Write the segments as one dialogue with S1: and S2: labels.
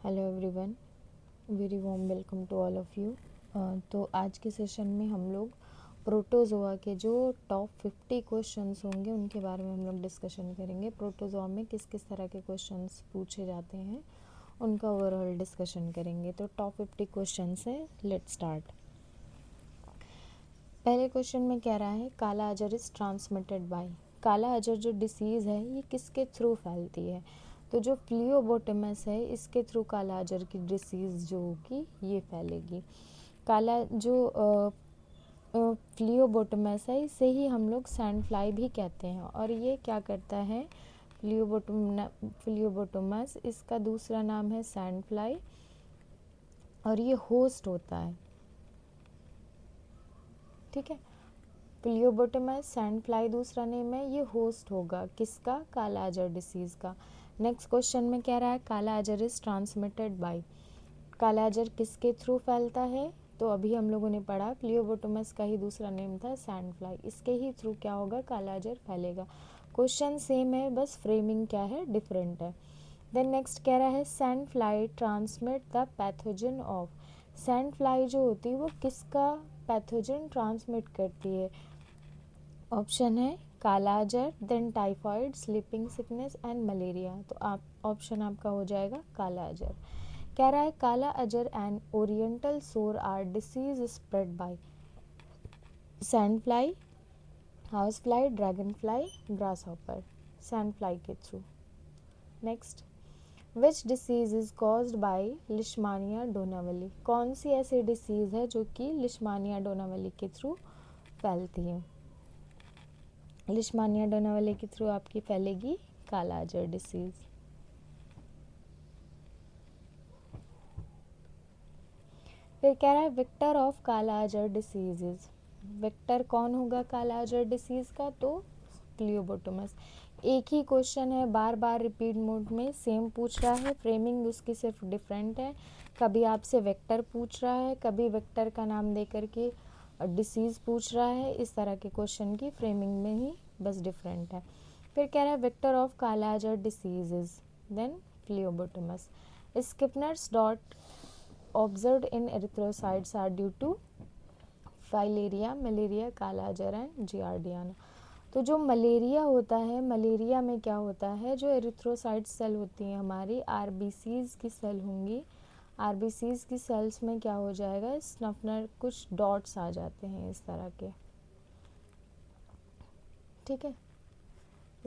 S1: Hello everyone, very warm welcome to all of you. तो आज के सेशन में हम लोग प्रोटोजोआ के जो टॉप 50 क्वेश्चंस होंगे उनके बारे में हम लोग डिस्कशन करेंगे। प्रोटोजोआ में किस किस तरह के क्वेश्चंस पूछे जाते हैं उनका ओवरऑल डिस्कशन करेंगे। तो टॉप 50 क्वेश्चंस हैं, लेट्स स्टार्ट। पहले क्वेश्चन में कह रहा है काला अजर इज़ ट्रांसमिटेड बाय। काला अजर जो डिसीज़ है ये किसके थ्रू फैलती है? तो जो फ्लियोबोटमस है इसके थ्रू काला अजर की डिसीज़ जो होगी ये फैलेगी। काला जो फ्लियोबोटमस है इसे ही हम लोग सैंड फ्लाई भी कहते हैं। और ये क्या करता है? फ्लियोबोटमस इसका दूसरा नाम है सैंड फ्लाई और ये होस्ट होता है। ठीक है, फ्लियोबोटमस सैंड फ्लाई दूसरा नेम है, ये होस्ट होगा किसका? काला अजर डिसीज़ का। नेक्स्ट क्वेश्चन में कह रहा है काला अजर इज़ ट्रांसमिटेड बाय। काला अजर किसके थ्रू फैलता है? तो अभी हम लोगों ने पढ़ा फ्लियोबोटमस का ही दूसरा नेम था सैंड फ्लाई, इसके ही थ्रू क्या होगा? काला अजर फैलेगा। क्वेश्चन सेम है, बस फ्रेमिंग क्या है? डिफरेंट है। देन नेक्स्ट कह रहा है sand fly transmit the pathogen of. Sand fly जो होती है वो किसका पैथोजन ट्रांसमिट करती है? ऑप्शन है kala azar, then typhoid, sleeping sickness and malaria. तो आप ऑप्शन आपका हो जाएगा काला अजर। कह रहा है kala azar and oriental sore are disease spread by sand fly, house fly, dragon fly, grass hopper. Sand fly के थ्रू। Next, which disease is caused by Leishmania donovani. कौन सी ऐसी डिसीज है जो कि लिशमानिया डोनावली के थ्रू फैलती है? लिशमानिया डोनावली के थ्रू आपकी फैलेगी काला अजर डिसीज। फिर कह रहा है Victor of kala azar diseases. Victor कौन होगा काला अजर डिसीज का? तो क्लियोबोटोमस। एक ही क्वेश्चन है, बार बार रिपीट मोड में सेम पूछ रहा है, फ्रेमिंग उसकी सिर्फ डिफरेंट है। कभी आपसे वेक्टर पूछ रहा है, कभी वेक्टर का नाम दे करके डिसीज़ पूछ रहा है। इस तरह के क्वेश्चन की फ्रेमिंग में ही बस डिफरेंट है। फिर कह रहा है Victor of kala azar diseases, then Phlebotomus. Schuffner's dot observed in erythrocytes are due to filaria, malaria, kala azar and जियार्डियाना। तो जो मलेरिया होता है, मलेरिया में क्या होता है? जो एरिथ्रोसाइट सेल होती हैं हमारी, आरबीसीज की सेल होंगी। आरबीसीज की सेल्स में क्या हो जाएगा? स्नफनर कुछ डॉट्स आ जाते हैं इस तरह के। ठीक है,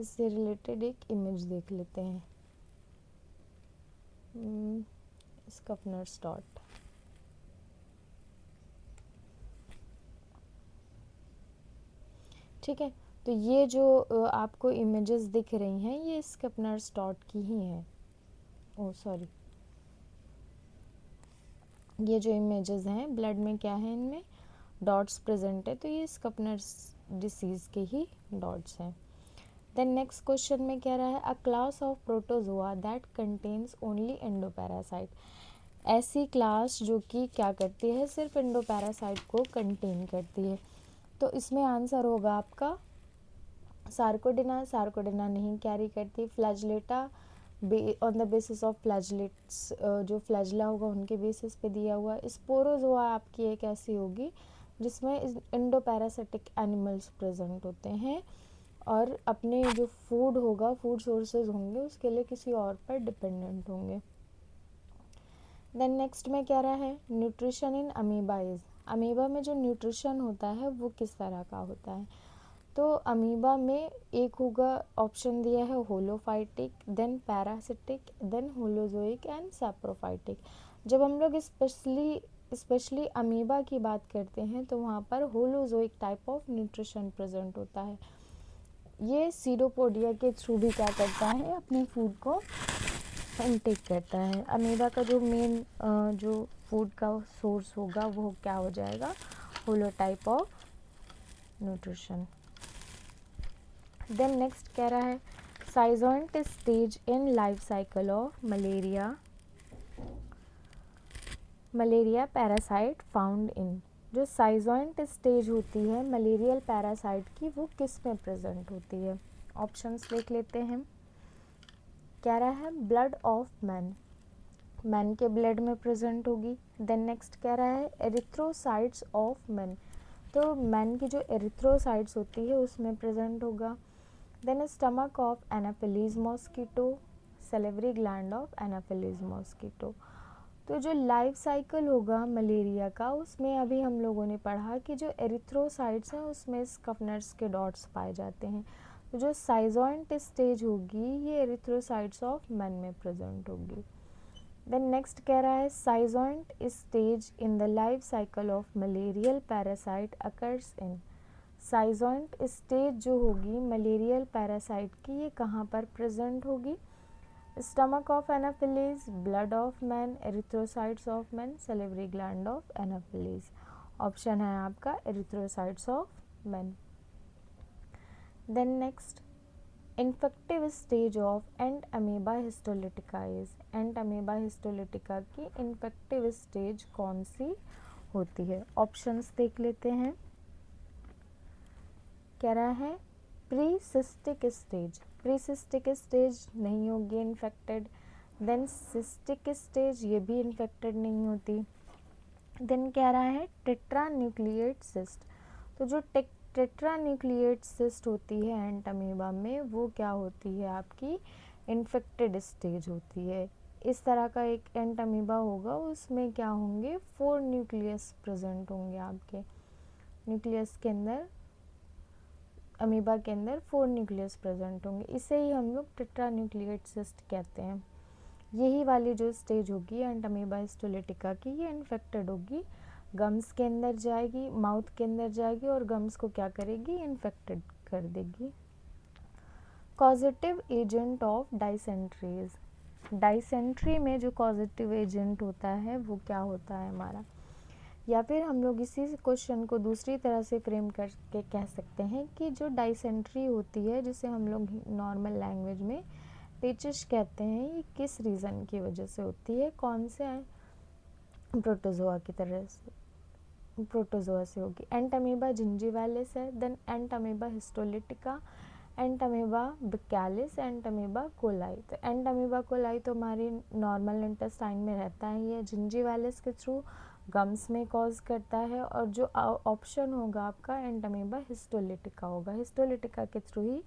S1: इससे रिलेटेड एक इमेज देख लेते हैं। स्कफनर्स डॉट। ठीक है, तो ये जो आपको इमेजेस दिख रही हैं ये स्कैपनर्स डॉट की ही हैं। ओ सॉरी, ये जो इमेजेस हैं ब्लड में क्या है? इनमें डॉट्स प्रेजेंट है, तो ये स्कैपनर्स डिसीज़ के ही डॉट्स हैं। देन नेक्स्ट क्वेश्चन में कह रहा है अ class of protozoa that contains only endoparasite. ऐसी क्लास जो कि क्या करती है? सिर्फ एंडोपैरासाइट को कंटेन करती है। तो इसमें आंसर होगा आपका सार्कोडेना। सार्कोडेना नहीं कैरी करती। फ्लैजलेटा ऑन द बेसिस ऑफ फ्लैजलेट्स, जो फ्लैजला होगा उनके बेसिस पे दिया हुआ। स्पोरोजोआ आपकी एक ऐसी होगी जिसमें इंडोपैरासिटिक एनिमल्स प्रेजेंट होते हैं और अपने जो फूड होगा, फूड सोर्सेज होंगे, उसके लिए किसी और पर डिपेंडेंट होंगे। देन नेक्स्ट में क्या रहा है nutrition in amoeba is. Amoeba में जो न्यूट्रिशन होता है वो किस तरह का होता है? तो अमीबा में एक होगा, ऑप्शन दिया है holophytic, then parasitic, then holozoic and saprophytic. जब हम लोग स्पेशली अमीबा की बात करते हैं तो वहाँ पर holozoic type of nutrition present होता है। ये सीडोपोडिया के थ्रू भी क्या करता है? अपने फूड को इनटेक करता है। अमीबा का जो मेन जो फूड का सोर्स होगा वो क्या हो जाएगा? Holo type of nutrition. Then next कह रहा है schizont stage in life cycle of malaria parasite found in. जो साइजोइंट स्टेज होती है मलेरियल पैरासाइट की वो किस में प्रेजेंट होती है? ऑप्शंस देख लेते हैं। कह रहा है ब्लड ऑफ मैन, मैन के ब्लड में प्रेजेंट होगी। देन नेक्स्ट कह रहा है एरिथ्रोसाइट्स ऑफ मैन, तो मैन की जो एरिथ्रोसाइट्स होती है उसमें प्रेजेंट होगा। Then stomach of Anopheles mosquito, salivary gland of Anopheles mosquito. तो जो लाइफ साइकिल होगा मलेरिया का, उसमें अभी हम लोगों ने पढ़ा कि जो एरिथ्रोसाइट्स हैं उसमें स्कफनर्स के डॉट्स पाए जाते हैं। तो जो साइजोइंट स्टेज होगी ये एरिथ्रोसाइट्स ऑफ मैन में प्रेजेंट होगी। देन नेक्स्ट कह रहा है schizont stage in the life cycle of malarial parasite occurs in, schizont stage जो होगी मलेरियल पैरासाइट की ये कहाँ पर प्रेजेंट होगी? Stomach of Anopheles, blood of man, erythrocytes of man, salivary gland of Anopheles. Option है आपका erythrocytes of man. Then next infective stage of Entamoeba histolytica is, Entamoeba histolytica की infective stage कौन सी होती है? Options देख लेते हैं। कह रहा है pre cystic stage, pre cystic stage नहीं होगी इन्फेक्टेड। देन सिस्टिक स्टेज ये भी इन्फेक्टेड नहीं होती। देन कह रहा है टेट्रा न्यूक्लिएट सिस्ट, तो जो टेट्रा न्यूक्लिएट सिस्ट होती है एंट अमीबा में वो क्या होती है आपकी? इन्फेक्टेड स्टेज होती है। इस तरह का एक एंट अमीबा होगा उसमें क्या होंगे? 4 न्यूक्लियस प्रेजेंट होंगे आपके न्यूक्लियस के अंदर, अमीबा के अंदर 4 न्यूक्लियस प्रेजेंट होंगे। इसे ही हम लोग टेट्रा न्यूक्लिएट सिस्ट कहते हैं। यही वाली जो स्टेज होगी एंट अमीबा हिस्टोलिटिका की ये इन्फेक्टेड होगी, गम्स के अंदर जाएगी, माउथ के अंदर जाएगी और गम्स को क्या करेगी? इन्फेक्टेड कर देगी। कॉजेटिव एजेंट ऑफ डाइसेंट्रीज, डाइसेंट्री में जो कॉजेटिव एजेंट होता है वो क्या होता है हमारा? या फिर हम लोग इसी क्वेश्चन को दूसरी तरह से फ्रेम करके कह सकते हैं कि जो डाइसेंट्री होती है जिसे हम लोग नॉर्मल लैंग्वेज में पेचिश कहते हैं, ये किस रीज़न की वजह से होती है? कौन से प्रोटोजोआ की तरह से, प्रोटोजोआ से होगी। एंट अमीबा जिंजीवालिस है, देन एंट अमीबा हिस्टोलिटिका, एंट अमीबा बिकैलिस, एंट अमीबा कोलाई। तो एंट अमीबा कोलाई तो हमारी नॉर्मल इंटेस्टाइन में रहता है, ये जिंजीवालिस के थ्रू गम्स में कॉज करता है, और जो ऑप्शन होगा आपका एंट अमीबा हिस्टोलिटिका होगा। हिस्टोलिटिका के थ्रू ही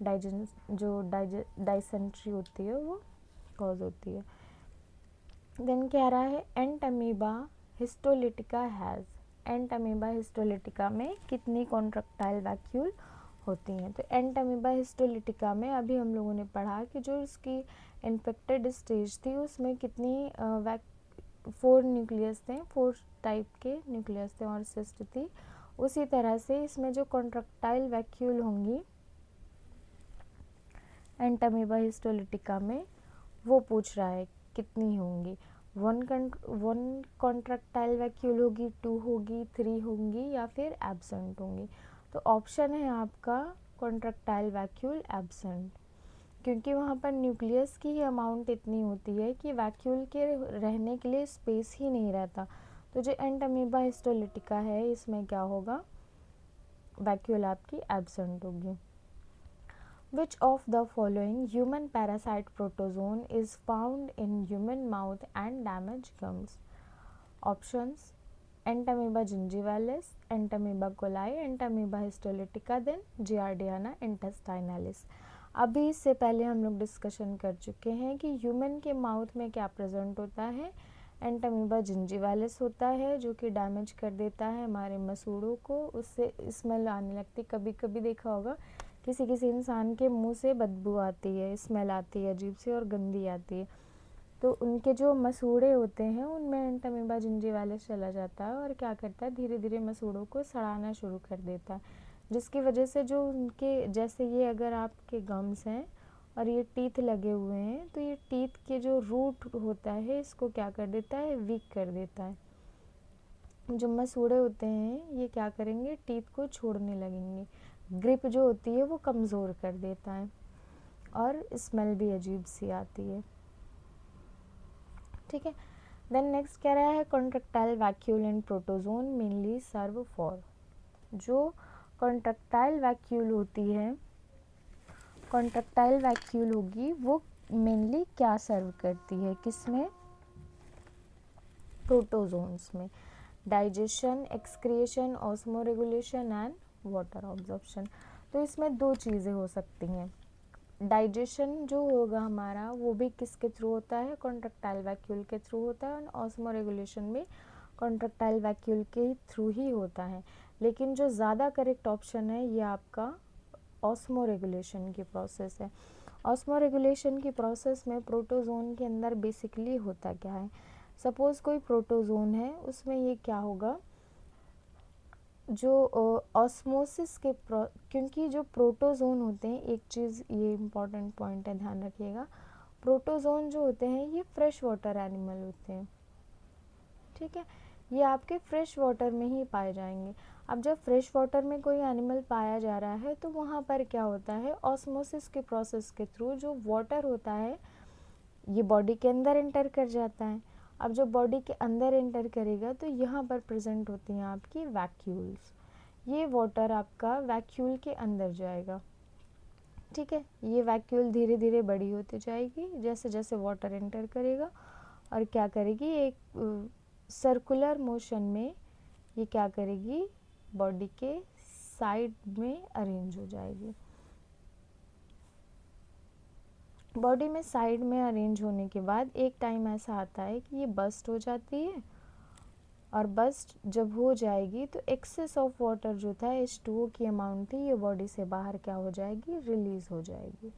S1: डाइसेंट्री होती है वो कॉज होती है। देन कह रहा है Entamoeba histolytica has, Entamoeba histolytica में कितनी कॉन्ट्रैक्टाइल वैक्यूल होती हैं? तो एंट अमीबा हिस्टोलिटिका में अभी हम लोगों ने पढ़ा कि जो इसकी इन्फेक्टेड स्टेज थी उसमें कितनी 4 न्यूक्लियस थे, 4 टाइप के न्यूक्लियस थे और सिस्ट थी। उसी तरह से इसमें जो कॉन्ट्रैक्टाइल वैक्यूल होंगी एंट अमीबा हिस्टोलिटिका में वो पूछ रहा है कितनी होंगी। 1 कॉन्ट्रैक्टाइल वैक्यूल होगी, 2 होगी, 3 होंगी या फिर एब्सेंट होंगी? तो ऑप्शन है आपका कॉन्ट्रैक्टाइल वैक्यूल एब्सेंट, क्योंकि वहाँ पर न्यूक्लियस की ही अमाउंट इतनी होती है कि वैक्यूल के रहने के लिए स्पेस ही नहीं रहता। तो जो एंट अमीबा हिस्टोलिटिका है इसमें क्या होगा? वैक्यूल आपकी एब्सेंट होगी। Which of the following human parasite protozoan is found in human mouth and damage gums? Options: Entamoeba gingivalis, Entamoeba coli, Entamoeba histolytica, then Giardiana intestinalis. अभी इससे पहले हम लोग डिस्कशन कर चुके हैं कि ह्यूमन के माउथ में क्या प्रेजेंट होता है। एंटामीबा जिंजीवालिस होता है जो कि डैमेज कर देता है हमारे मसूड़ों को, उससे स्मेल आने लगती। कभी कभी देखा होगा किसी किसी इंसान के मुंह से बदबू आती है, स्मेल आती है अजीब सी और गंदी आती है, तो उनके जो मसूड़े होते हैं उनमें एंटामीबा जिंजीवालिस चला जाता है और क्या करता है, धीरे धीरे मसूड़ों को सड़ाना शुरू कर देता है, जिसकी वजह से जो उनके, जैसे ये अगर आपके गम्स हैं और ये टीथ लगे हुए हैं तो ये टीथ के जो रूट होता है इसको क्या कर देता है, वीक कर देता है। जो मसूड़े होते हैं ये क्या करेंगे, टीथ को छोड़ने लगेंगे, ग्रिप जो होती है वो कमज़ोर कर देता है और स्मेल भी अजीब सी आती है। ठीक है। देन नेक्स्ट कह रहा है contractile vacuole and protozoan mainly serve for. जो कॉन्ट्रैक्टाइल वैक्यूल होती है, कॉन्ट्रैक्टाइल वैक्यूल होगी वो मेनली क्या सर्व करती है, किसमें? प्रोटोजोन्स में, digestion, excretion, osmoregulation and water absorption. तो इसमें दो चीज़ें हो सकती हैं। डाइजेशन जो होगा हमारा वो भी किसके थ्रू होता है, कॉन्ट्रैक्टाइल वैक्यूल के थ्रू होता है, और ऑस्मोरेगुलेशन भी कॉन्ट्रैक्टाइल वैक्यूल के थ्रू ही होता है। लेकिन जो ज़्यादा करेक्ट ऑप्शन है ये आपका ऑस्मोरेगुलेशन की प्रोसेस है। ऑस्मोरेगुलेशन की प्रोसेस में प्रोटोजोन के अंदर बेसिकली होता क्या है, सपोज़ कोई प्रोटोजोन है, उसमें ये क्या होगा, जो ऑस्मोसिस के क्योंकि जो प्रोटोजोन होते हैं, एक चीज़ ये इम्पॉर्टेंट पॉइंट है, ध्यान रखिएगा, प्रोटोजोन जो होते हैं ये फ्रेश वाटर एनिमल होते हैं, ठीक है, ये आपके फ्रेश वाटर में ही पाए जाएंगे। अब जब फ्रेश वाटर में कोई एनिमल पाया जा रहा है तो वहाँ पर क्या होता है, ऑस्मोसिस के प्रोसेस के थ्रू जो वाटर होता है ये बॉडी के अंदर एंटर कर जाता है। अब जब बॉडी के अंदर एंटर करेगा तो यहाँ पर प्रेजेंट होती हैं आपकी वैक्यूल्स, ये वाटर आपका वैक्यूल के अंदर जाएगा, ठीक है। ये वैक्यूल धीरे धीरे बड़ी होती जाएगी जैसे जैसे वाटर एंटर करेगा, और क्या करेगी, एक सर्कुलर मोशन में ये क्या करेगी, बॉडी के साइड में अरेंज हो जाएगी। बॉडी में साइड में अरेंज होने के बाद एक टाइम ऐसा आता है कि ये बस्ट हो जाती है, और बस्ट जब हो जाएगी तो एक्सेस ऑफ वाटर जो था, H2O की अमाउंट थी, ये बॉडी से बाहर क्या हो जाएगी, रिलीज हो जाएगी।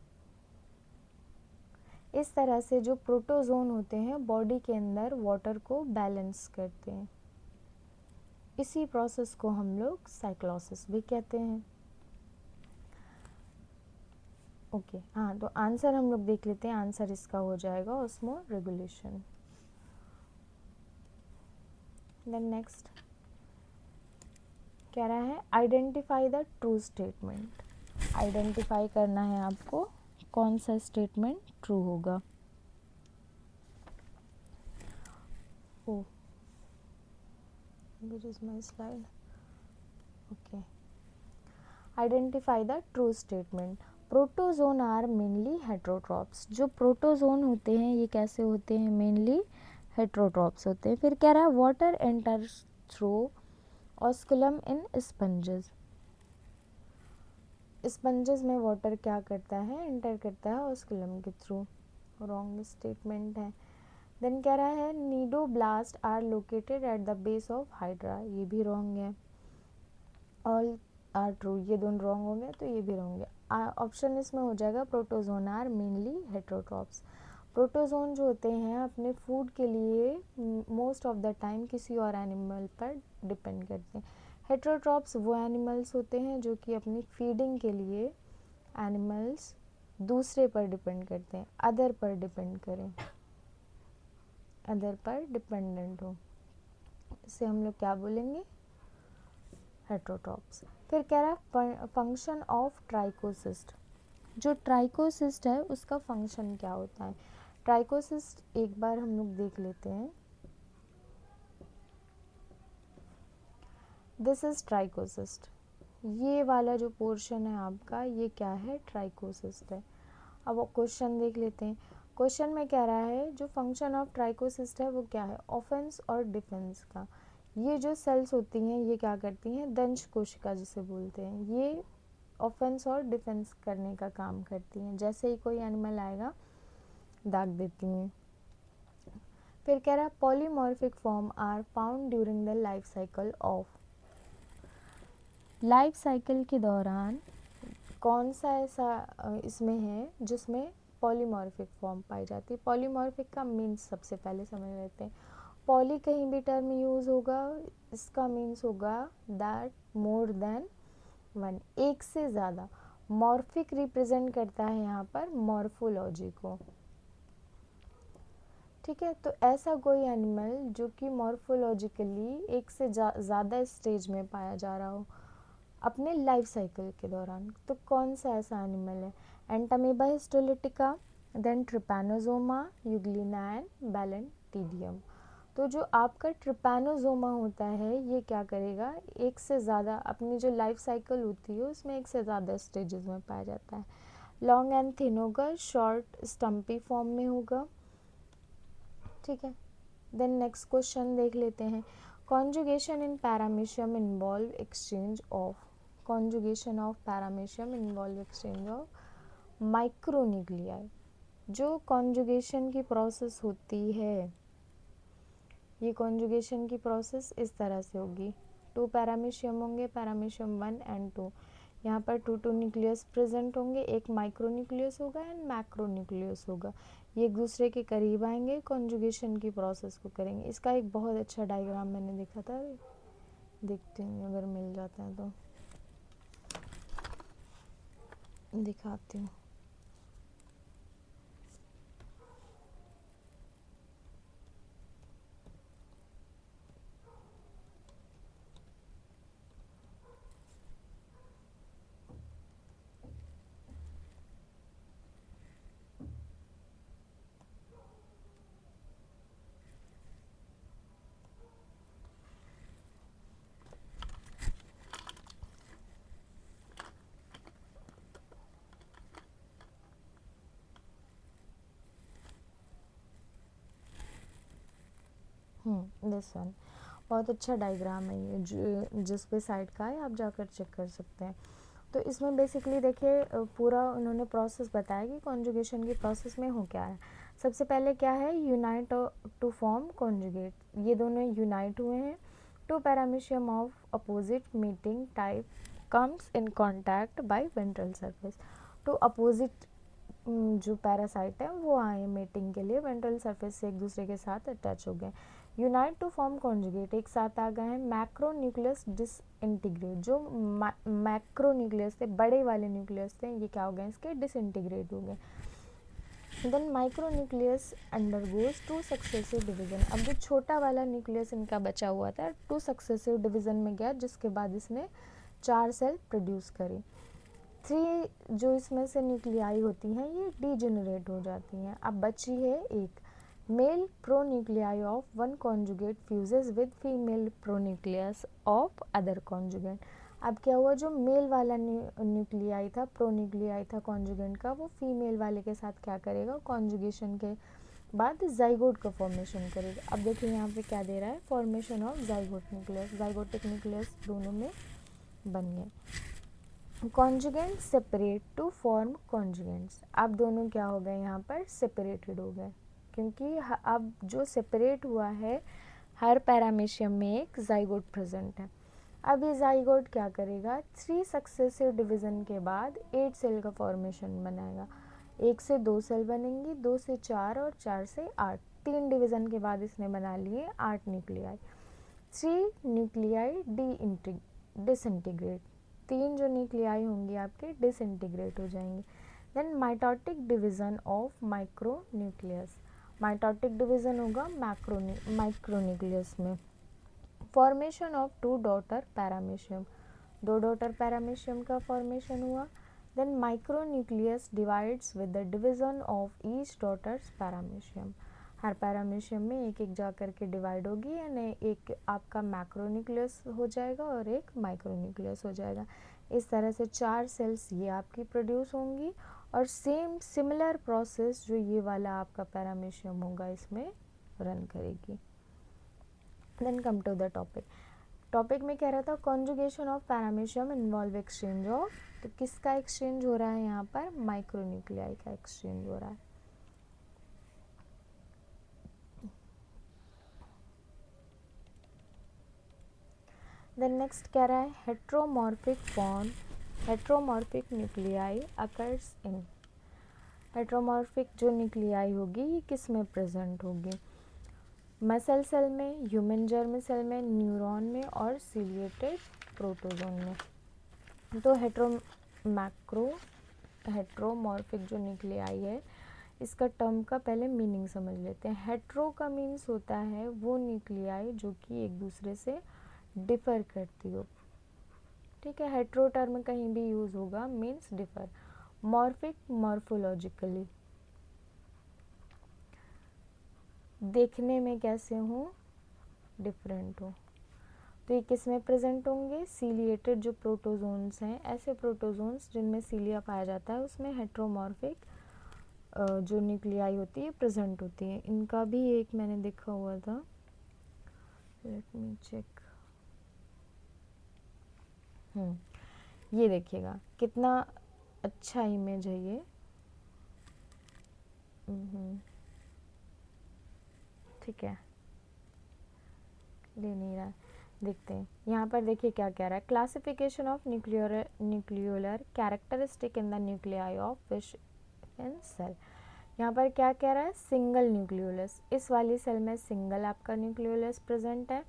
S1: इस तरह से जो प्रोटोजोन होते हैं बॉडी के अंदर वाटर को बैलेंस करते हैं। इसी प्रोसेस को हम लोग साइक्लोसिस भी कहते हैं। ओके, हाँ, तो आंसर हम लोग देख लेते हैं, आंसर इसका हो जाएगा ऑस्मो रेगुलेशन। देन नेक्स्ट कह रहा है identify the true statement. Identify करना है आपको कौन सा स्टेटमेंट ट्रू होगा। Oh which is my slide, okay, identify the true statement। Protozoan are mainly heterotrophs. जो प्रोटोजोन होते हैं ये कैसे होते हैं, मेनली हेट्रोट्रॉप्स होते हैं। फिर कह रहा है water enters through osculum in sponges. Sponges में वाटर क्या करता है, एंटर करता है ऑस्कुलम के थ्रू। रॉन्ग स्टेटमेंट है। देन कह रहा है cnidoblast are located at the base of hydra, ये भी रॉन्ग है। ऑल आर ट्रू, ये दोनों रॉन्ग होंगे तो ये भी रॉन्ग है। ऑप्शन इसमें हो जाएगा protozoan are mainly heterotrophs. Protozoan जो होते हैं अपने फूड के लिए मोस्ट ऑफ द टाइम किसी और एनिमल पर डिपेंड करते हैं। हेट्रोट्रॉप्स वो एनिमल्स होते हैं जो कि अपनी फीडिंग के लिए एनिमल्स दूसरे पर डिपेंड करते हैं, अदर पर डिपेंड करें, अदर पर डिपेंडेंट हो, इसे हम लोग क्या बोलेंगे, हेट्रोट्रॉप्स। फिर कह रहा है फंक्शन ऑफ ट्राइकोसिस्ट। जो ट्राइकोसिस्ट है उसका फंक्शन क्या होता है। ट्राइकोसिस्ट एक बार हम लोग देख लेते हैं। दिस इज ट्राइकोसिस्ट, ये वाला जो पोर्शन है आपका ये क्या है, ट्राइकोसिस्ट है। अब क्वेश्चन देख लेते हैं। क्वेश्चन में कह रहा है जो फंक्शन ऑफ ट्राइकोसिस्ट है वो क्या है, ऑफेंस और डिफेंस का। ये जो सेल्स होती हैं ये क्या करती हैं, दंश कोशिका जिसे बोलते हैं, ये ऑफेंस और डिफेंस करने का काम करती हैं। जैसे ही कोई एनिमल आएगा दाग देती हैं। फिर कह रहा है polymorphic form are found during the life cycle of. Life cycle के दौरान कौन सा ऐसा इसमें है जिसमें पॉलीमॉर्फिक फॉर्म पाई जाती है। पॉलीमॉर्फिक का मीन्स सबसे पहले समझ लेते हैं। पॉली कहीं भी टर्म यूज़ होगा, इसका मीन्स होगा दैट मोर देन वन, एक से ज़्यादा। मॉर्फिक रिप्रेजेंट करता है यहाँ पर मॉर्फोलॉजी को, ठीक है। तो ऐसा कोई एनिमल जो कि मॉर्फोलॉजिकली एक से ज़्यादा स्टेज में पाया जा रहा हो अपने लाइफ साइकिल के दौरान, तो कौन सा ऐसा एनिमल है, Entamoeba histolytica, then Trypanosoma, Euglena and Balantidium. तो जो आपका ट्रिपैनोजोमा होता है ये क्या करेगा, एक से ज़्यादा अपनी जो लाइफ साइकिल होती है उसमें एक से ज़्यादा स्टेजेस में पाया जाता है। लॉन्ग एंड थिन होगा, शॉर्ट स्टम्पी फॉर्म में होगा, ठीक है। देन नेक्स्ट क्वेश्चन देख लेते हैं, conjugation in paramecium involve exchange of, conjugation of paramecium involve exchange of micronuclei. जो कॉन्जुगेशन की प्रोसेस होती है, ये कॉन्जुगेशन की प्रोसेस इस तरह से होगी, 2 पैरामीशियम होंगे, पैरामीशियम 1 एंड 2, यहाँ पर 2 न्यूक्लियस प्रेजेंट होंगे, एक माइक्रोन्यूक्लियस होगा एंड मैक्रोन्यूक्लियस होगा, ये एक दूसरे के करीब आएंगे, कॉन्जुगेशन की प्रोसेस को करेंगे। इसका एक बहुत अच्छा डायग्राम मैंने देखा था, देखती हूँ अगर मिल जाता है तो दिखाती हूँ। दिस वन बहुत अच्छा डायग्राम है ये, जो जिस पे साइड का है आप जाकर चेक कर सकते हैं। तो इसमें बेसिकली देखिए पूरा उन्होंने प्रोसेस बताया कि कॉन्जुगेशन की प्रोसेस में हो क्या है। सबसे पहले क्या है, यूनाइट टू फॉर्म कॉन्जुगेट, ये दोनों यूनाइट हुए हैं, 2 paramecium of opposite mating type comes in contact by ventral surface. तो अपोजिट जो पैरासाइट है वो आए मीटिंग के लिए, वेंट्रल सरफेस से एक दूसरे के साथ अटैच हो गए, यूनाइट टू फॉर्म कॉन्जुगेट, एक साथ आ गए हैं। मैक्रो न्यूक्लियस डिसइंटीग्रेट, जो मैक्रो न्यूक्लियस थे, बड़े वाले न्यूक्लियस थे, ये क्या हो गए, इसके डिसइंटीग्रेट हो गए। Then micro nucleus undergoes 2 successive division, अब जो छोटा वाला न्यूक्लियस इनका बचा हुआ था 2 सक्सेसिव डिवीजन में गया, जिसके बाद इसने 4 सेल प्रोड्यूस करे। 3 जो इसमें से न्यूक्लियाई होती हैं ये डीजेनरेट हो जाती हैं। अब बची है एक male pronuclei of one conjugate fuses with female pronucleus of other conjugate. अब क्या हुआ, जो मेल वाला न्यूक्लियाई था, प्रोन्यूक्लियाई था कॉन्जुगेंट का, वो फीमेल वाले के साथ क्या करेगा, कॉन्जुगेशन के बाद जाइगोट का फॉर्मेशन करेगा। अब देखिए यहाँ पे क्या दे रहा है, formation of zygote nucleus, zygotic nucleus दोनों में बन गए। कॉन्जुगेंट सेपरेट टू फॉर्म कॉन्जुगेंट्स, अब दोनों क्या हो गए, यहाँ पर सेपरेटेड हो गए, क्योंकि अब जो सेपरेट हुआ है हर पैरामीशियम में एक जाइगोट प्रेजेंट है। अब ये जाइगोट क्या करेगा, 3 सक्सेसिव डिवीजन के बाद 8 सेल का फॉर्मेशन बनाएगा, 1 से 2 सेल बनेंगी, 2 से 4 और 4 से 8, 3 डिवीजन के बाद इसने बना लिए 8 न्यूक्लियाई। 3 न्यूक्लियाई डिसइंटीग्रेट, 3 जो न्यूक्लियाई होंगी आपके डिसइंटीग्रेट हो जाएंगे। Then mitotic division of micro nucleus, mitotic division होगा माइक्रोन्यूक्लियस में। Formation of 2 daughter paramecium, 2 daughter paramecium का फॉर्मेशन हुआ। Then micronucleus divides with the division of each daughters paramecium, हर पैरामीशियम में एक एक जा करके डिवाइड होगी, यानी एक आपका मैक्रोन्यूक्लियस हो जाएगा और एक माइक्रोन्यूक्लियस हो जाएगा। इस तरह से 4 सेल्स ये आपकी प्रोड्यूस होंगी और सेम सिमिलर प्रोसेस जो ये वाला आपका पैरामीशियम होगा इसमें रन करेगी। Then come to the topic में कह रहा था conjugation of paramecium involve exchange of, तो किसका एक्सचेंज हो रहा है यहाँ पर, माइक्रोन्यूक्लियाई का एक्सचेंज हो रहा है। देन नेक्स्ट कह रहा है heteromorphic form, heteromorphic nuclei occurs in, heteromorphic जो न्यूक्लियाई होगी ये किस में प्रेजेंट होगी, मसल सेल में, ह्यूमन जर्म सेल में, न्यूरॉन में और सीलिएटेड प्रोटोजोन में। तो हेट्रोमॉर्फिक जो न्यूक्लियाई है इसका टर्म का पहले मीनिंग समझ लेते हैं। हेट्रो का मीन्स होता है वो न्यूक्लियाई जो कि एक दूसरे से डिफर करती हो, ठीक है, हेट्रो टर्म कहीं भी यूज होगा मीन्स डिफर। मॉर्फिक मॉर्फोलॉजिकली, देखने में कैसे हो, डिफरेंट हो। तो ये किस में प्रेजेंट होंगे, सीलिएटेड जो प्रोटोजोन्स हैं, ऐसे प्रोटोजोन्स जिनमें सीलिया पाया जाता है उसमें हेट्रोमॉर्फिक जो न्यूक्लियाई होती है प्रेजेंट होती है। इनका भी एक मैंने देखा हुआ था, लेट मी चेक। ये देखिएगा कितना अच्छा इमेज है ये। ठीक है, ले नहीं रहा, देखते हैं यहाँ पर। देखिए क्या कह रहा है, classification of nucleolar characteristic in the nuclei of fish in cell. यहाँ पर क्या कह रहा है, सिंगल न्यूक्लियोलस, इस वाली सेल में सिंगल आपका न्यूक्लियोलस प्रेजेंट है।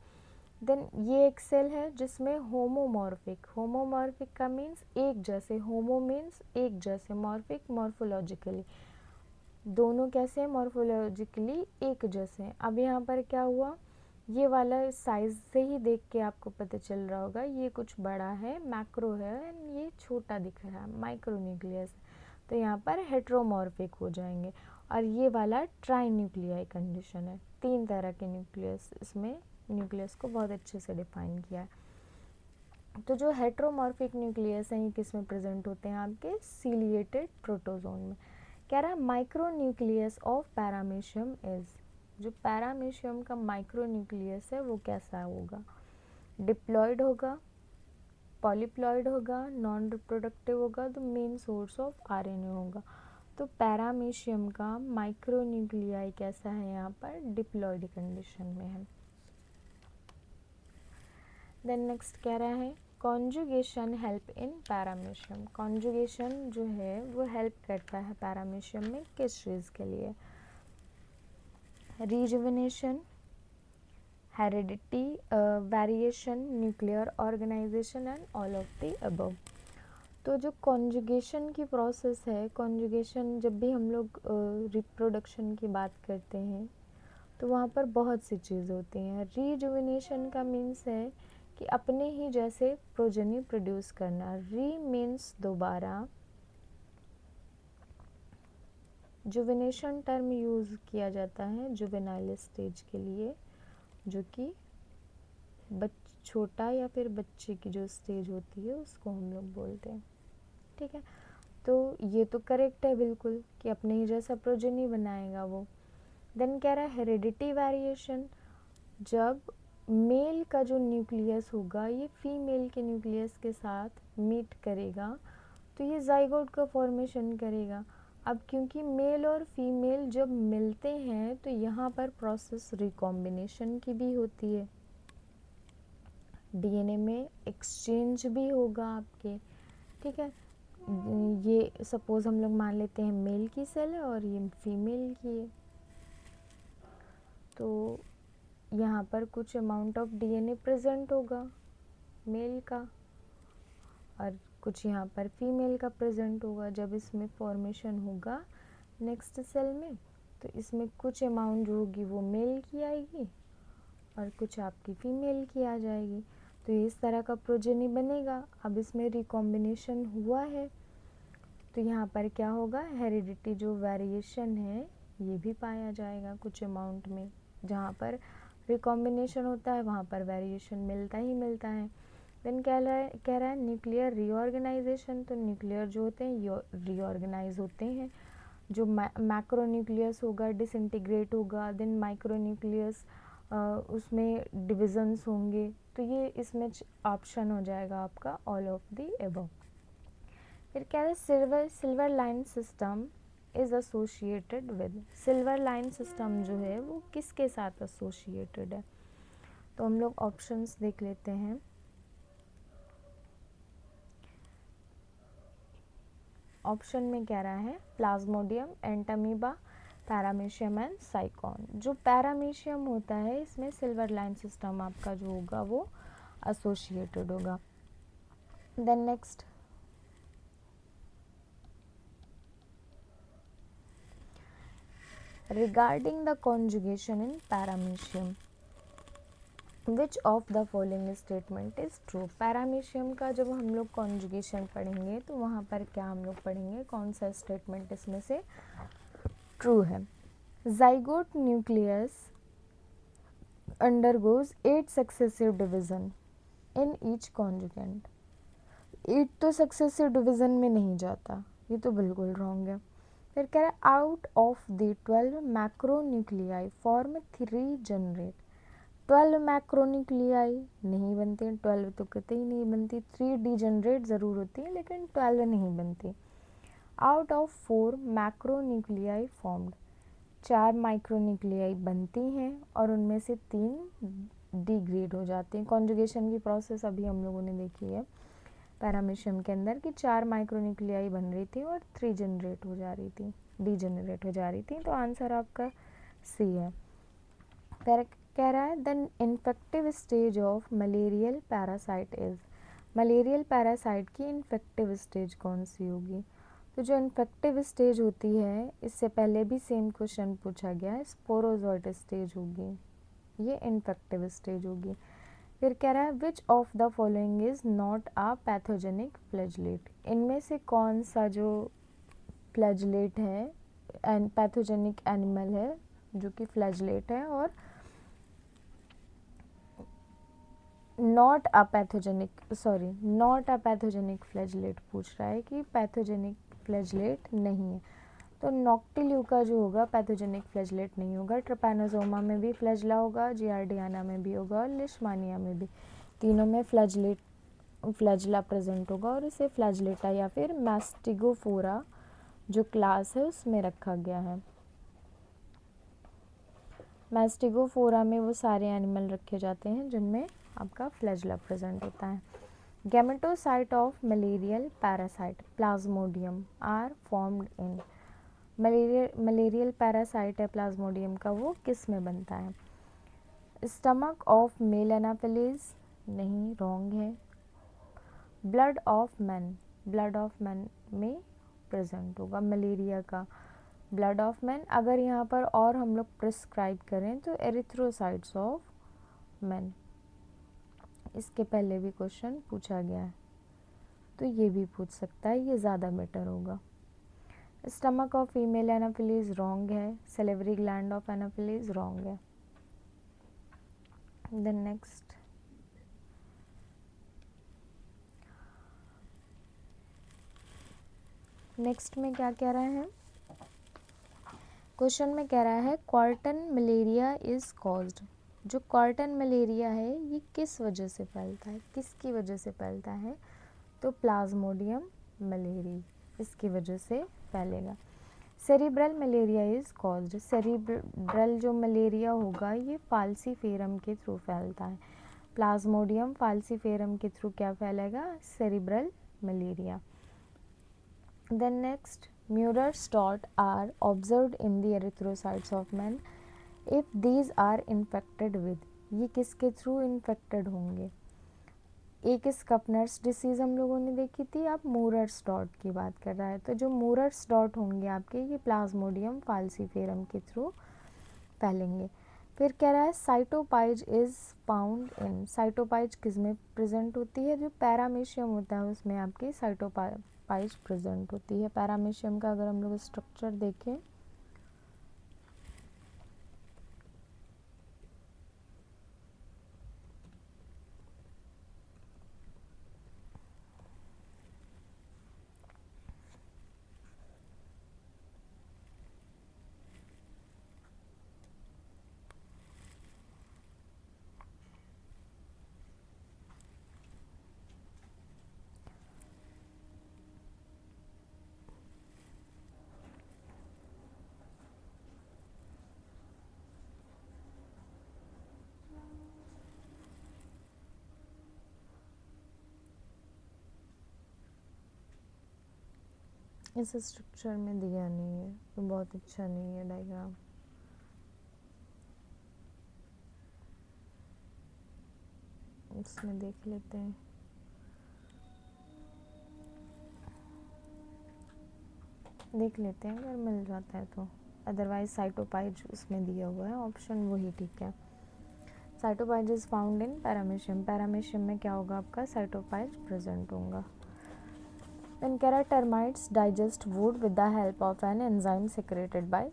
S1: देन ये एक सेल है जिसमें होमोमॉर्फिक, होमोमॉर्फिक का मीन्स एक जैसे, होमो मीन्स एक जैसे, मॉर्फिक मॉर्फोलॉजिकली, दोनों कैसे हैं, मॉर्फोलॉजिकली एक जैसे हैं। अब यहाँ पर क्या हुआ, ये वाला साइज से ही देख के आपको पता चल रहा होगा, ये कुछ बड़ा है, मैक्रो है, एंड ये छोटा दिख रहा है, माइक्रो न्यूक्लियस, तो यहाँ पर हेट्रोमॉर्फिक हो जाएंगे। और ये वाला ट्राई न्यूक्लियाई कंडीशन है, 3 तरह के न्यूक्लियस, इसमें न्यूक्लियस को बहुत अच्छे से डिफाइन किया है। तो जो हेट्रोमॉर्फिक न्यूक्लियस हैं ये किस में प्रेजेंट होते हैं, आपके सीलिएटेड प्रोटोजोन में। कह रहा है micro nucleus of paramecium is, जो पैरामीशियम का माइक्रो न्यूक्लियस है वो कैसा होगा, डिप्लॉयड होगा, पॉलीप्लॉयड होगा, नॉन रिप्रोडक्टिव होगा, तो मेन सोर्स ऑफ आरएनए होगा। तो पैरामीशियम का माइक्रो न्यूक्लियाई कैसा है, यहाँ पर डिप्लॉयड कंडीशन में है। देन नेक्स्ट कह रहा है conjugation help in paramecium. Conjugation जो है वो हेल्प करता है पैरामीशियम में, किस चीज़ के लिए, rejuvenation, heredity, variation, nuclear organisation and all of the above. तो जो कॉन्जुगेशन की प्रोसेस है, कॉन्जुगेशन जब भी हम लोग रिप्रोडक्शन की बात करते हैं तो वहाँ पर बहुत सी चीज़ होती हैं। रिजुविनेशन का मीन्स है कि अपने ही जैसे प्रोजेनी प्रोड्यूस करना, री मीन्स दोबारा, जुवेनेशन टर्म यूज़ किया जाता है जुवेनाइल स्टेज के लिए, जो कि छोटा या फिर बच्चे की जो स्टेज होती है उसको हम लोग बोलते हैं। ठीक है, तो ये तो करेक्ट है बिल्कुल कि अपने ही जैसा प्रोजेनी बनाएगा वो। देन कह रहा है हेरिडिटी वेरिएशन, जब मेल का जो न्यूक्लियस होगा ये फीमेल के न्यूक्लियस के साथ मीट करेगा तो ये जाइगोट का फॉर्मेशन करेगा। अब क्योंकि मेल और फीमेल जब मिलते हैं तो यहाँ पर प्रोसेस रिकॉम्बिनेशन की भी होती है, डीएनए में एक्सचेंज भी होगा आपके। ठीक है, ये सपोज हम लोग मान लेते हैं मेल की सेल है और ये फीमेल की है, तो यहाँ पर कुछ अमाउंट ऑफ डीएनए प्रेजेंट होगा मेल का और कुछ यहाँ पर फीमेल का प्रेजेंट होगा। जब इसमें फॉर्मेशन होगा नेक्स्ट सेल में तो इसमें कुछ अमाउंट जो होगी वो मेल की आएगी और कुछ आपकी फीमेल की आ जाएगी, तो इस तरह का प्रोजेनी बनेगा। अब इसमें रिकॉम्बिनेशन हुआ है तो यहाँ पर क्या होगा, हेरिडिटी जो वेरिएशन है ये भी पाया जाएगा कुछ अमाउंट में। जहाँ पर रिकॉम्बिनेशन होता है वहाँ पर वेरिएशन मिलता ही मिलता है। देन कह रहा है न्यूक्लियर रीऑर्गेनाइजेशन, तो न्यूक्लियर जो होते हैं रीऑर्गेनाइज होते हैं। जो मैक्रो न्यूक्लियस होगा डिसइंटीग्रेट होगा, देन माइक्रो न्यूक्लियस उसमें डिविजन्स होंगे, तो ये इसमें ऑप्शन हो जाएगा आपका ऑल ऑफ द अबव। फिर क्या है, silver line system is associated with, silver line system जो है वो किसके साथ एसोसिएटेड है, तो हम लोग ऑप्शंस देख लेते हैं। ऑप्शन में कह रहा है प्लाज्मोडियम, एंटामीबा, पैरामीशियम एंड साइकॉन। जो पैरामीशियम होता है इसमें सिल्वर लाइन सिस्टम आपका जो होगा वो एसोसिएटेड होगा। Then next, regarding the conjugation in paramecium, which of the following statement is true। Paramecium का जब हम लोग कॉन्जुगेशन पढ़ेंगे तो वहाँ पर क्या हम लोग पढ़ेंगे, कौन सा स्टेटमेंट इसमें से ट्रू है। Zygote nucleus undergoes 8 successive division in each conjugant, 8 तो सक्सेसिव डिवीजन में नहीं जाता, ये तो बिल्कुल रॉन्ग है। फिर कह रहा है out of the 12 macronuclei form 3 generate. 12 macronuclei नहीं बनते, 12 तो कतई नहीं बनती, 3 डीजनरेट ज़रूर होती है लेकिन 12 नहीं बनती। आउट ऑफ 4 मैक्रोन्यूक्लियाई फॉर्म्ड, 4 माइक्रोन्यूक्लियाई बनती हैं और उनमें से 3 डिग्रेड हो जाते हैं। कॉन्जुगेशन की प्रोसेस अभी हम लोगों ने देखी है पैरामीशियम के अंदर कि 4 माइक्रोन्यूक्लियाई बन रही थी और 3 जनरेट हो जा रही थी, डीजनरेट हो जा रही थी। तो आंसर आपका सी है। कह रहा है the infective stage of malarial parasite is, malarial parasite की इन्फेक्टिव स्टेज कौन सी होगी? तो जो इन्फेक्टिव स्टेज होती है, इससे पहले भी सेम क्वेश्चन पूछा गया है, स्पोरोजोइट स्टेज होगी, ये इन्फेक्टिव स्टेज होगी। फिर कह रहा है which of the following is not a pathogenic flagellate, इनमें से कौन सा जो फ्लैजलेट है एंड पैथोजेनिक एनिमल है जो कि फ्लैजलेट है और नॉट अ पैथोजेनिक फ्लैजलेट पूछ रहा है कि पैथोजेनिक फ्लैजलेट नहीं है। तो नॉक्टिल्यूका जो होगा पैथोजेनिक फ्लैजलेट नहीं होगा। ट्रिपैनोसोमा में भी फ्लैजला होगा, जियार्डियाना में भी होगा और लिशमानिया में भी, तीनों में फ्लैजला प्रेजेंट होगा और इसे फ्लैजलेटा या फिर मैस्टिगोफोरा जो क्लास है उसमें रखा गया है। मैस्टिगोफोरा में वो सारे एनिमल रखे जाते हैं जिनमें आपका फ्लैजला प्रेजेंट होता है। Gametocyte of malarial parasite Plasmodium are formed in, malarial parasite है प्लाज्मोडियम का, वो किस में बनता है? स्टमक ऑफ मेल एनाफिलीज नहीं, रॉन्ग है। ब्लड ऑफ मैन में प्रेजेंट होगा मलेरिया का ब्लड ऑफ मैन। अगर यहाँ पर और हम लोग प्रिस्क्राइब करें तो एरिथ्रोसाइट्स ऑफ मैन, इसके पहले भी क्वेश्चन पूछा गया है तो ये भी पूछ सकता है, ये ज़्यादा बेटर होगा। Stomach of female Anopheles wrong है। Salivary gland of Anopheles wrong है। देन नेक्स्ट में क्या कह रहे हैं? क्वेश्चन में कह रहा है क्वार्टन मलेरिया इज कॉज्ड, जो क्वार्टन मलेरिया है ये किस वजह से फैलता है, किसकी वजह से फैलता है? तो प्लाज्मोडियम मलेरी, इसकी वजह से फैलेगा। Cerebral malaria is caused, cerebral जो मलेरिया होगा ये फाल्सीफेरम के थ्रू फैलता है। प्लाज्मोडियम फाल्सीफेरम के थ्रू क्या फैलेगा? Cerebral malaria. Then next, Muir's dot are observed in the erythrocytes of men if these are infected with, ये किसके थ्रू इन्फेक्टेड होंगे? एक स्कपनर्स डिसीज़ हम लोगों ने देखी थी, आप मूरर्स डॉट की बात कर रहा है। तो जो मूरर्स डॉट होंगे आपके ये प्लाज्मोडियम फाल्सीफेरम के थ्रू फैलेंगे। फिर कह रहा है साइटोपाइज इज़ फाउंड इन, साइटोपाइज किस में प्रेजेंट होती है? जो पैरामीशियम होता है उसमें आपकी साइटोपाइज प्रेजेंट होती है। पैरामीशियम का अगर हम लोग स्ट्रक्चर देखें इस स्ट्रक्चर में दिया नहीं है तो बहुत अच्छा नहीं है डायग्राम। इसमें देख लेते हैं। देख लेते हैं अगर मिल जाता है तो, अदरवाइज साइटोपाइज उसमें दिया हुआ है ऑप्शन, वही ठीक है। Cytopyge is found in Paramecium, Paramecium में क्या होगा आपका? साइटोपाइज प्रेजेंट होगा। Then कह रहा है termites digest wood with the help of an enzyme secreted by,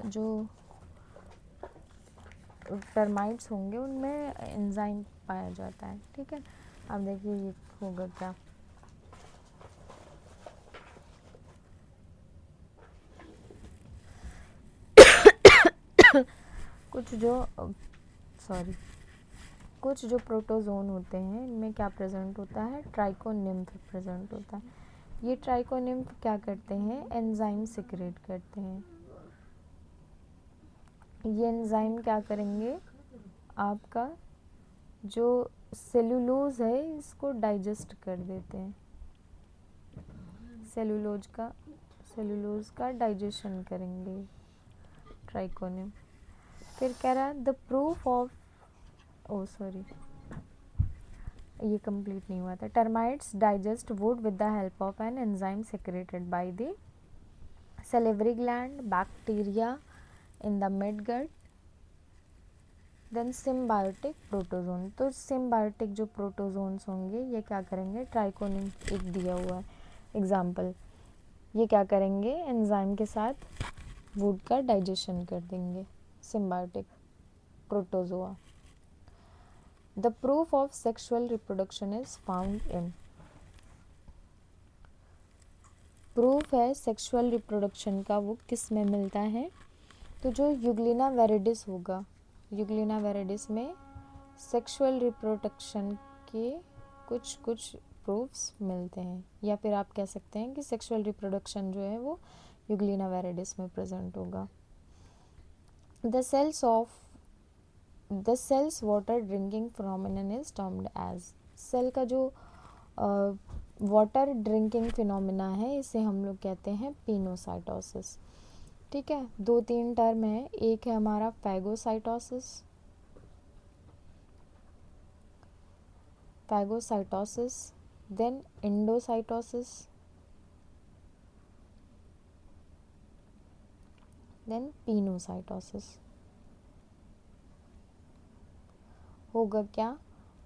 S1: जो टर्माइट्स होंगे उनमें एंजाइम पाया जाता है। ठीक है, अब देखिए ये होगा क्या? कुछ जो कुछ जो प्रोटोजोन होते हैं इनमें क्या प्रेजेंट होता है, ट्राइकोनिम्फ प्रेजेंट होता है। ये ट्राइकोनिम्फ क्या करते हैं, एंजाइम सिक्रेट करते हैं। ये एंजाइम क्या करेंगे, आपका जो सेलुलोज है इसको डाइजेस्ट कर देते हैं, सेलुलोज का डाइजेशन करेंगे ट्राइकोनिम। फिर कह रहा है द प्रूफ ऑफ, ये कंप्लीट नहीं हुआ था। Termites digest wood with the help of an enzyme secreted by the salivary gland, bacteria in the midgut, then symbiotic protozoan. तो सिम्बायोटिक जो प्रोटोजोन्स होंगे ये क्या करेंगे, ट्राइकोनिम एक दिया हुआ है एग्जाम्पल, ये क्या करेंगे, एंजाइम के साथ वुड का डाइजेशन कर देंगे, symbiotic protozoa. The proof of sexual reproduction is found in, proof है सेक्सुअल रिप्रोडक्शन का वो किस में मिलता है, तो जो यूग्लिना वेरिडिस होगा, यूग्लिना वेरिडिस में सेक्सुअल रिप्रोडक्शन के कुछ प्रूफ्स मिलते हैं, या फिर आप कह सकते हैं कि सेक्सुअल रिप्रोडक्शन जो है वो यूग्लिना वेरिडिस में प्रेजेंट होगा। The cell's water drinking phenomenon is termed as, cell का जो वाटर ड्रिंकिंग फिनोमिना है इसे हम लोग कहते हैं पिनोसाइटोसिस। ठीक है, 2-3 टर्म है, एक है हमारा phagocytosis, then endocytosis, then pinocytosis. होगा क्या,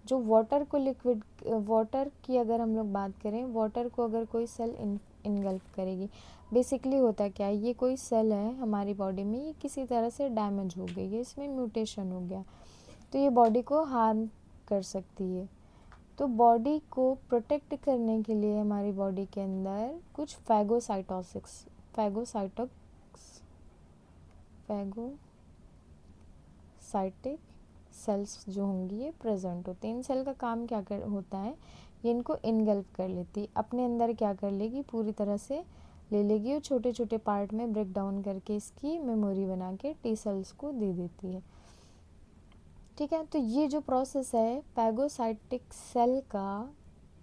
S1: जो वाटर को लिक्विड, वाटर की अगर हम लोग बात करें, वाटर को अगर कोई सेल इनगल्फ करेगी, बेसिकली होता क्या है, ये कोई सेल है हमारी बॉडी में, ये किसी तरह से डैमेज हो गई है, इसमें म्यूटेशन हो गया, तो ये बॉडी को हार्म कर सकती है। तो बॉडी को प्रोटेक्ट करने के लिए हमारी बॉडी के अंदर कुछ फैगोसाइटिक सेल्स जो होंगी ये प्रेजेंट होते हैं। इन सेल का काम क्या होता है, ये इनको इनगल्फ कर लेती, अपने अंदर क्या कर लेगी, पूरी तरह से ले लेगी और छोटे छोटे पार्ट में ब्रेक डाउन करके इसकी मेमोरी बना के टी सेल्स को दे देती है। ठीक है, तो ये जो प्रोसेस है फैगोसाइटिक सेल का,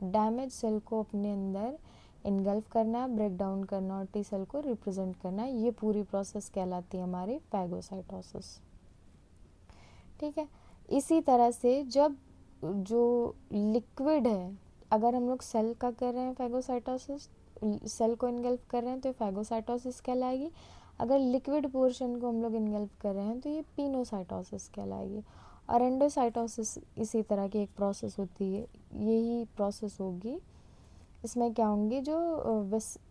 S1: डैमेज सेल को अपने अंदर इनगल्फ करना, ब्रेक डाउन करना और टी सेल को रिप्रेजेंट करना, ये पूरी प्रोसेस कहलाती है हमारी फैगोसाइटोसिस। ठीक है, इसी तरह से जब जो लिक्विड है, अगर हम लोग सेल का कर रहे हैं फैगोसाइटोसिस, सेल को इनगल्फ कर रहे हैं तो फैगोसाइटोसिस कहलाएगी, अगर लिक्विड पोर्शन को हम लोग इनगल्फ कर रहे हैं तो ये पिनोसाइटोसिस कहलाएगी। और एंडोसाइटोसिस इसी तरह की एक प्रोसेस होती है, यही प्रोसेस होगी, इसमें क्या होंगी, जो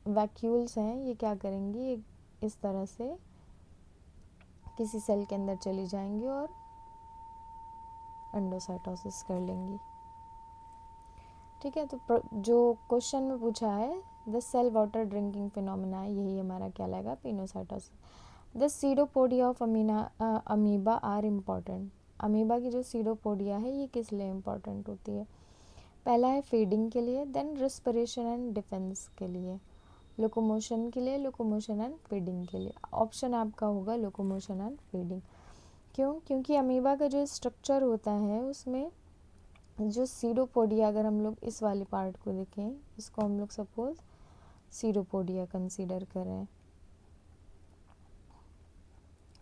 S1: वैक्यूल्स हैं ये क्या करेंगी, इस तरह से किसी सेल के अंदर चली जाएंगी और एंडोसाइटोसिस कर लेंगी। ठीक है, तो जो क्वेश्चन में पूछा है the cell water drinking phenomena, यही हमारा क्या लगेगा, pinocytosis. The pseudopodia of amoeba are important, amoeba की जो सीडोपोडिया है ये किस लिए इम्पॉर्टेंट होती है, पहला है फीडिंग के लिए, देन रेस्पिरेशन एंड डिफेंस के लिए, लोकोमोशन के लिए, लोकोमोशन एंड फीडिंग के लिए। ऑप्शन आपका होगा लोकोमोशन एंड फीडिंग। क्यों, क्योंकि अमीबा का जो स्ट्रक्चर होता है उसमें जो सीडोपोडिया, अगर हम लोग इस वाले पार्ट को देखें, इसको हम लोग सपोज सीडोपोडिया कंसीडर करें।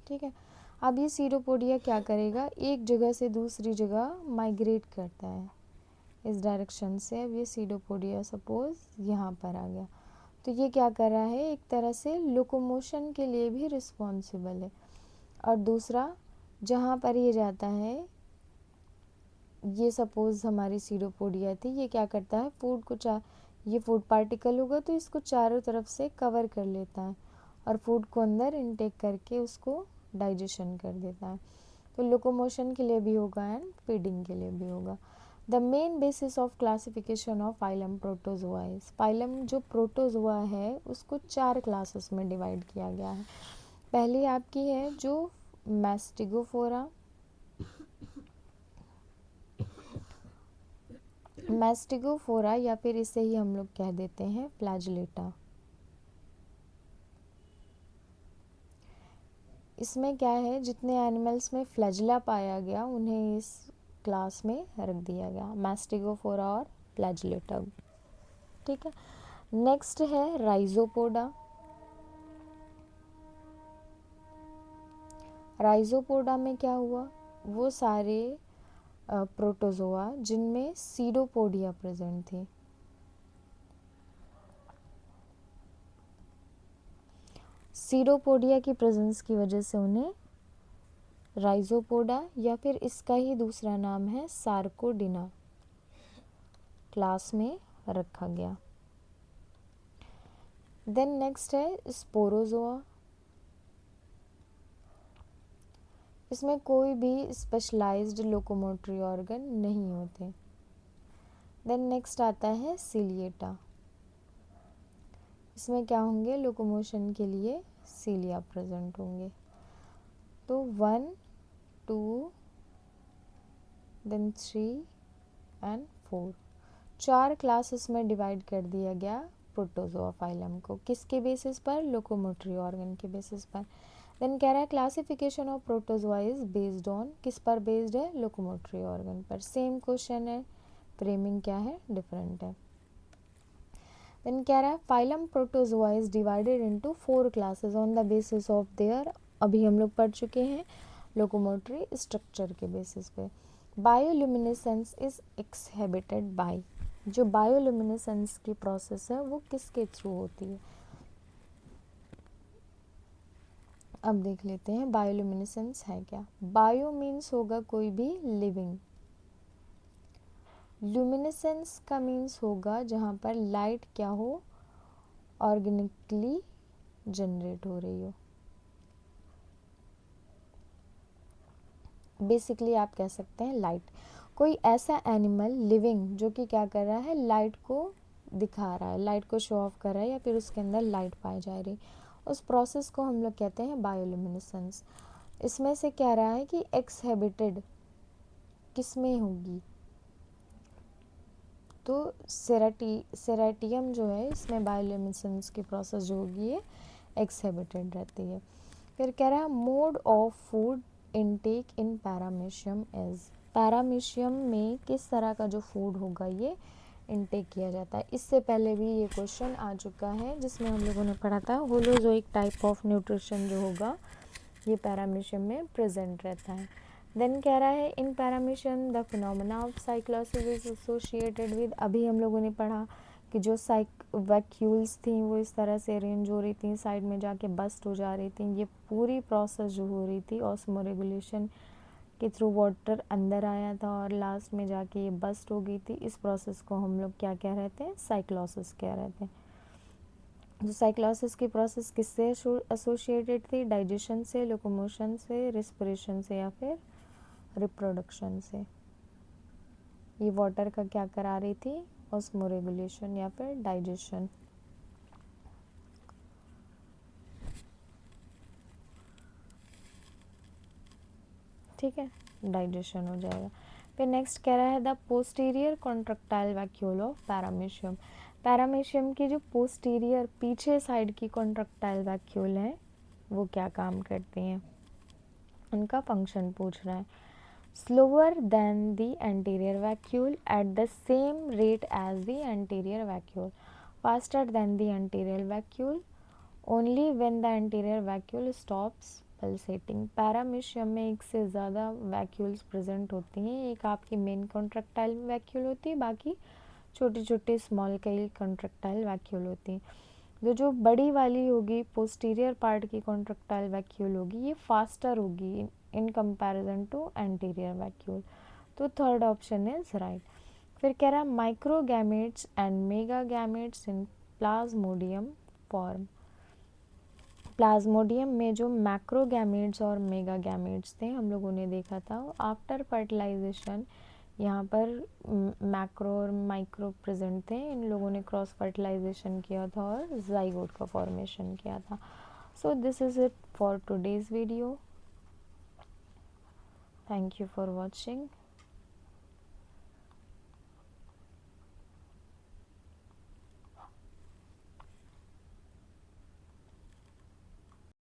S1: ठीक है, अब ये सीडोपोडिया क्या करेगा, एक जगह से दूसरी जगह माइग्रेट करता है इस डायरेक्शन से। अब ये सीडोपोडिया सपोज यहाँ पर आ गया, तो ये क्या कर रहा है, एक तरह से लोकोमोशन के लिए भी रिस्पॉन्सिबल है। और दूसरा, जहाँ पर ये जाता है, ये सपोज हमारी सीडोपोडिया थी, ये क्या करता है, फूड को ये फूड पार्टिकल होगा तो इसको चारों तरफ से कवर कर लेता है और फूड को अंदर इनटेक करके उसको डाइजेशन कर देता है। तो लोकोमोशन के लिए भी होगा एंड फीडिंग के लिए भी होगा। The main basis of classification of phylum protozoa is, phylum जो प्रोटोजोआ है उसको 4 क्लासेस में डिवाइड किया गया है। पहली आपकी है जो मैस्टिगोफोरा, मैस्टिगोफोरा या फिर इसे ही हम लोग कह देते हैं फ्लैजिलेटा। इसमें क्या है, जितने एनिमल्स में फ्लैजिला पाया गया उन्हें इस क्लास में रख दिया गया, मैस्टिगोफोरा और फ्लैजिलेटा। ठीक है, नेक्स्ट है राइजोपोडा। राइजोपोडा में क्या हुआ, वो सारे प्रोटोजोआ जिनमें सीडोपोडिया प्रेजेंट थी। सीडोपोडिया की प्रेजेंस की वजह से उन्हें राइजोपोडा या फिर इसका ही दूसरा नाम है सार्कोडिना क्लास में रखा गया। देन नेक्स्ट है स्पोरोजोआ। इसमें कोई भी स्पेशलाइज्ड लोकोमोटरी ऑर्गन नहीं होते। देन नेक्स्ट आता है सिलिएटा। इसमें क्या होंगे, लोकोमोशन के लिए सीलिया प्रेजेंट होंगे। तो 1, 2, देन 3 एंड 4, 4 क्लासेस में डिवाइड कर दिया गया प्रोटोजोआ फाइलम को। किसके बेसिस पर, लोकोमोटरी ऑर्गन के बेसिस पर। देन कह रहा है classification of protozoa is based on, किस पर बेस्ड है, लोकोमोटरी ऑर्गन पर। सेम क्वेश्चन है, फ्रेमिंग क्या है, डिफरेंट है। देन कह रहा है phylum protozoa is divided into 4 classes on the basis of their, अभी हम लोग पढ़ चुके हैं, लोकोमोटरी स्ट्रक्चर के बेसिस पे। बायोल्यूमिनेसेंस इज एक्सहेबिटेड बाय, जो बायोल्यूमिनेसेंस की प्रोसेस है वो किसके थ्रू होती है। अब देख लेते हैं बायोल्यूमिनेसेंस है क्या। बायो मीन्स होगा कोई भी लिविंग, ल्यूमिनेसेंस का मीन्स होगा जहाँ पर लाइट क्या हो, ऑर्गेनिकली जनरेट हो रही हो। बेसिकली आप कह सकते हैं लाइट, कोई ऐसा एनिमल लिविंग जो कि क्या कर रहा है, लाइट को दिखा रहा है, लाइट को शो ऑफ कर रहा है या फिर उसके अंदर लाइट पाई जा रही, उस प्रोसेस को हम लोग कहते हैं बायोल्यूमिनेसेंस। इसमें से कह रहा है कि एक्सहेबिटेड किस में होगी, तो सेरेटियम जो है इसमें बायोल्यूमिनेसेंस की प्रोसेस जो होगी ये एक्सहेबिटेड रहती है। फिर कह रहा है mode of food intake in paramecium is, paramecium में किस तरह का जो फूड होगा ये इनटेक किया जाता है। इससे पहले भी ये क्वेश्चन आ चुका है जिसमें हम लोगों ने पढ़ा था होलोजोइक टाइप ऑफ न्यूट्रिशन जो होगा ये पैरामीशियम में प्रेजेंट रहता है। देन कह रहा है इन paramecium the phenomena of cyclosis is associated with, अभी हम लोगों ने पढ़ा कि जो वैक्यूल्स थी वो इस तरह से अरेंज हो रही थी, साइड में जाके बस्ट हो जा रही थी, ये पूरी प्रोसेस जो हो रही थी ऑस्मोरेगुलेशन के थ्रू वाटर अंदर आया था और लास्ट में जाके ये बस्ट हो गई थी। इस प्रोसेस को हम लोग क्या कह रहे थे, साइक्लोसिस कह रहे थे। जो साइक्लोसिस की प्रोसेस किससे एसोसिएटेड थी, डाइजेशन से, लोकोमोशन से, रिस्पिरेशन से या फिर रिप्रोडक्शन से। ये वाटर का क्या करा रही थी, ऑस्मोरेगुलेशन या फिर डाइजेशन। ठीक है, डाइजेशन हो जाएगा। फिर नेक्स्ट कह रहा है the posterior contractile vacuole of paramecium, paramecium की जो पोस्टीरियर पीछे साइड की कॉन्ट्रैक्टाइल वैक्यूल है वो क्या काम करती हैं, उनका फंक्शन पूछ रहा है। Slower than the anterior vacuole at the same rate as the anterior vacuole, faster than the anterior vacuole only when the anterior vacuole stops pulsating. Paramecium में एक से ज़्यादा वैक्यूल्स प्रेजेंट होती हैं, एक आपकी मेन कॉन्ट्रैक्टाइल वैक्यूल होती है, बाकी छोटी छोटी स्मॉल कई कॉन्ट्रैक्टाइल वैक्यूल होती हैं। जो बड़ी वाली होगी पोस्टीरियर पार्ट की कॉन्ट्रैक्टाइल वैक्यूल होगी ये फास्टर होगी in comparison to anterior vacuole, तो थर्ड ऑप्शन इज राइट। फिर कह रहा है microgametes and megagametes in Plasmodium form, Plasmodium में जो मैक्रोगैमेट्स और मेगागैमेट्स थे हम लोगों ने देखा था आफ्टर फर्टिलाइजेशन, यहाँ पर मैक्रो और माइक्रो प्रेजेंट थे, इन लोगों ने क्रॉस फर्टिलाइजेशन किया था और जाइगोट का फॉर्मेशन किया था। So this is it for today's video. Thank you for watching.